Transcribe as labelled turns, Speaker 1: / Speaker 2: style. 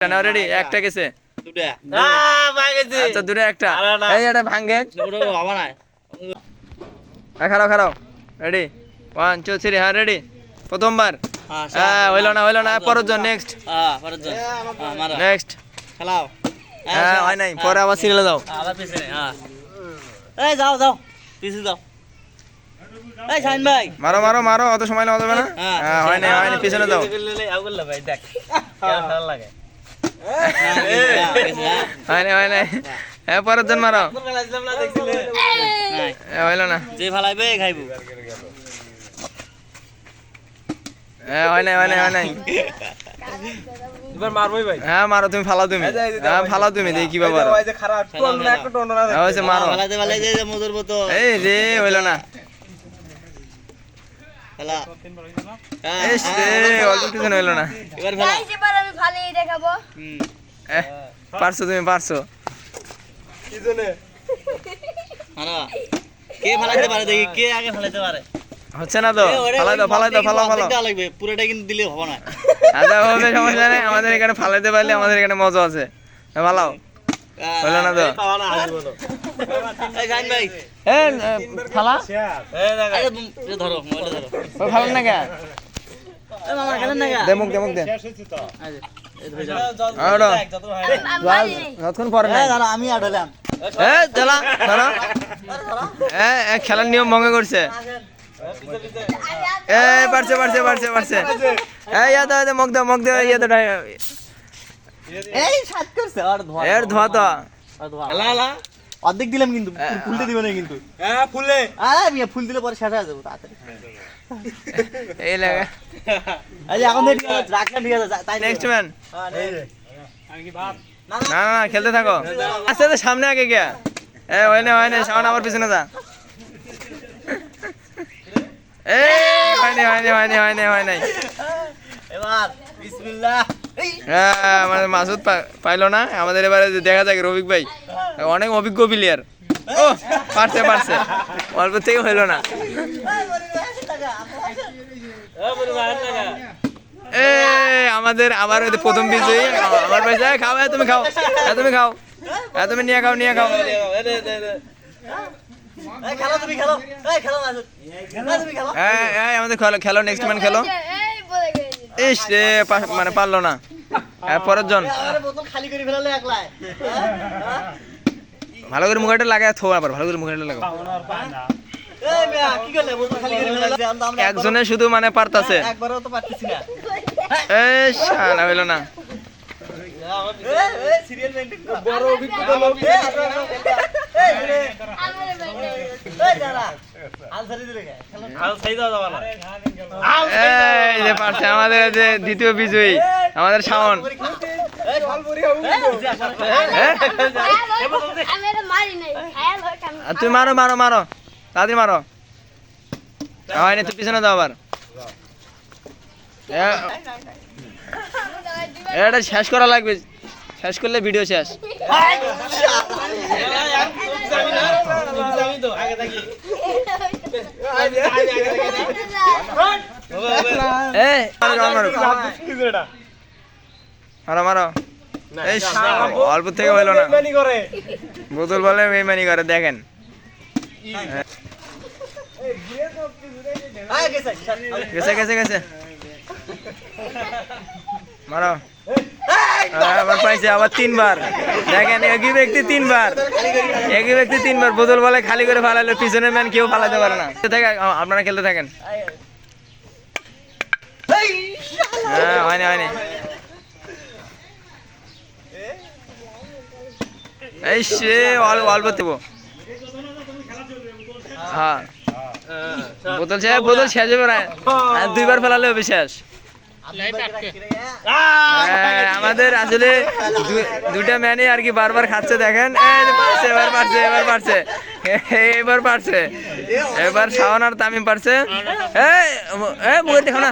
Speaker 1: ready একটা গেছে আচ্ছা দূরে একটা এই এটা ভাঙে খারাপ খারাপ রেডি 1 2 3 হ্যাঁ রেডি প্রথমবার হইলো না পরের জন নেক্সট নেক্সট
Speaker 2: খেলাও
Speaker 1: হয় নাই পরে আবার সিরিয়ালে যাও
Speaker 2: আবার পিছনে এই যাও যাও পিছে যাও এই শাইন ভাই
Speaker 1: মারো মারো মারো অত সময় লাগবে না হয় নাই পিছনে যাও
Speaker 2: আগুন ভাই দেখ কেমন ভালো লাগে
Speaker 1: হয় নাই হ্যাঁ পরের জন মারো হইলো না
Speaker 2: যে ফালাইবে খাইবো
Speaker 1: হয় নাই
Speaker 3: এবার মারবই ভাই
Speaker 1: হ্যাঁ মারো তুমি ফালাও তুমি হ্যাঁ ফালাও তুমি দেখি বাবা
Speaker 3: ওই যে খারাপ টোন না একটা টোন না
Speaker 1: হইছে মারো
Speaker 2: ফালাইতে যে মধুর মতো
Speaker 1: এই রে হইলো না
Speaker 2: খেলা
Speaker 1: এস রে অল্প কিছু হইলো না
Speaker 2: এবার ফেলা
Speaker 4: এবার আমি ফালিয়ে দেখাবো
Speaker 1: পারছো তুমি পারছো
Speaker 3: কি জন্য
Speaker 2: মারা কে ফালাইতে পারে দেখি কে আগে ফালাইতে পারে
Speaker 1: হচ্ছে না তো ফালাই দাও ফালাও
Speaker 2: লাগবে পুরোটা কিন্তু দিলে হবে না
Speaker 1: আচ্ছা হবে সমস্যা নেই আমাদের এখানে ফালাইতে পারলে আমাদের এখানে মজা আছে ফালাও হলো না তো
Speaker 3: পাওয়া না হাসি বলো
Speaker 2: এই গান ভাই
Speaker 1: ফালা
Speaker 2: এই ধরো মোবাইলটা ধরো
Speaker 1: ফালা না কে
Speaker 2: এই মামা খেলেন না গা
Speaker 1: দেমুক দে
Speaker 3: শেষ হচ্ছে তো
Speaker 2: এই ধরে যাও
Speaker 1: আড়ো
Speaker 4: আমি
Speaker 1: যতক্ষণ পরে না
Speaker 2: দাঁড়া আমি আড়লাম
Speaker 1: চলা ধরো খেলার নিয়ম ভঙ্গ করছে পারছে মুখ দাও
Speaker 2: এই সাত করছে আর ধোয়া
Speaker 1: এর ধোয়া তো
Speaker 3: লালা
Speaker 2: অর্ধেক দিলাম কিন্তু ফুলতে দিবে না কিন্তু
Speaker 3: হ্যাঁ ফুলে
Speaker 2: আরে মিয়া ফুল দিলে পরে শেষ হয়ে যাবে তাড়াতাড়ি
Speaker 1: এই লাগা
Speaker 2: এই যে এখন ঠিক আছে রাখলাম ঠিক আছে তাই
Speaker 1: নেক্সট ম্যান
Speaker 3: আমি কি ভাত
Speaker 1: না খেলতে থাকো আস্তে আস্তে সামনে আগে গিয়া হয় না সামনে আমার পিছনে যা হয় নাই
Speaker 2: এবার বিসমিল্লাহ
Speaker 1: মানে মাসুদ পাইলো না আমাদের এবারে দেখা যাক রফিক ভাই অনেক অভিজ্ঞ প্লেয়ার ও পারছে অল্প থেকে হইলো না আমাদের আবার প্রথম বিজয়ী আমার পয়সা খাও তুমি খাও তুমি নিয়ে খাও
Speaker 2: খেলো তুমি খেলো এই খেলো মাসুদ তুমি খেলো
Speaker 1: আমাদের খেলো নেক্সট ম্যান খেলো
Speaker 4: এই বলে গেছি
Speaker 1: ইস রে মানে পারলো না পরের জন
Speaker 2: আরে বোতল খালি করে ফেলালে একলাই
Speaker 1: ভালো করে মুখটা লাগায় থো আবার ভালো করে মুখটা লাগাও
Speaker 2: এই মিয়া কি করলে বোতল খালি করে ফেলালে আমরা
Speaker 1: একজনে শুধু মানে পারতাছে
Speaker 2: একবারও তো পারতেছি না
Speaker 1: শালা হইলো না
Speaker 2: এই সিরিয়াল মেইনটেইন কর
Speaker 3: বড় অভিজ্ঞতা লোক
Speaker 2: এই যারা আনসারি দিলে কে
Speaker 3: আল সাই দাও যাবা না
Speaker 1: এই যে পারছে আমাদের যে দ্বিতীয় বিজয়ী আমাদের শাওন
Speaker 2: এই
Speaker 3: ফল পরি
Speaker 4: আমি এটা মারি নাই খায়াল হয় কাম
Speaker 1: আর তুমি মারো তাড়াতাড়ি মারো হয়নি তুই পিছনে যাও আবার এটা শেষ করা লাগবে শেষ করলে ভিডিও শেষ
Speaker 3: আমি তো আগে থাকি
Speaker 1: মারো এই অল্প থেকে হইলো না
Speaker 3: বেমানি করে
Speaker 1: বোতল বলে বেমানি করে দেখেন গেছে মারো আবার পাইছে আবার তিনবার দেখেন একই ব্যক্তি তিনবার বোতল বলে খালি করে ফালালে পিছনের ম্যান কেউ ফালাতে পারে না আপনারা খেলতে থাকেন হয়নি এই সে অল্প দেবো হ্যাঁ বোতল শেষ হবে না দুইবার ফেলালে হবে শেষ আমাদের আসলে দুটা ম্যানই আর কি বারবার খাচ্ছে দেখেন এবার পারছে এবার শাওন আর তামিম পারছে মুখে দেখো না